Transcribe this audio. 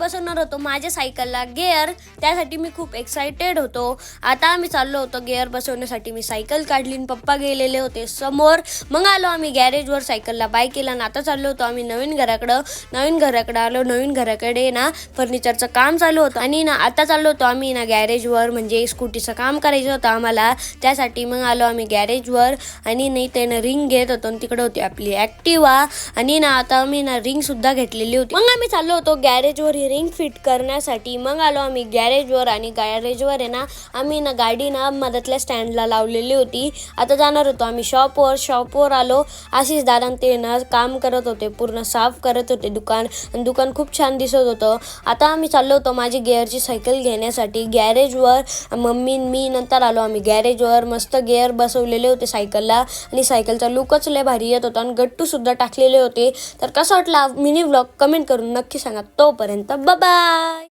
बसवणार होतो माझ्या सायकलला गिअर, त्यासाठी मी खूप एक्साइटेड होतो. आता आम्ही चाललो होतो गिअर बसवण्यासाठी. मी सायकल काढली आणि पप्पा गेलेले होते समोर. मग आलो आम्ही गॅरेजवर, सायकलला बाय केला आणि आता चाललो होतो आम्ही नवीन घराकडे आलो. नवीन घराकडे ना फर्निचरचं काम चालू होतं आणि ना आता चाललो होतो आम्ही ना गॅरेजवर, म्हणजे स्कूटीचं काम करायचं होतं आम्हाला, त्यासाठी मग आलो आम्ही गॅरेजवर. आणि नाही त्यानं रिंग घेत होतो आणि तिकडे होती आपली ॲक्टिवा. आणि ना आता आम्ही ना रिंग सुद्धा घेतलेली होती. मग आम्ही चाललो होतो गॅरेजवर ही रिंग फिट करण्यासाठी. मग आलो आम्ही गॅरेजवर आणि गॅरेजवर आहे ना आम्ही ना गाडी ना मधातल्या स्टँडला लावलेली होती. आता जाणार होतो आम्ही शॉपवर आलो. आशिष दादा ते ना काम करत होते, पूर्ण साफ करत होते दुकान, आणि दुकान खूप छान दिसत होतं. आता आम्ही चाललो होतो माझी गिअरची सायकल घेण्यासाठी गॅरेजवर. मम्मी मी नंतर आलो आम्ही गॅरेजवर. मस्त गिअर बसवलेले होते सायकलला आणि सायकलचा लुकच लय भारी येत होता आणि गट्टू सुद्धा टाकलेले होते. तर कसा वाटला मिनी व्लॉग कमेंट करून नक्की सांगा. तोपर्यंत बाय.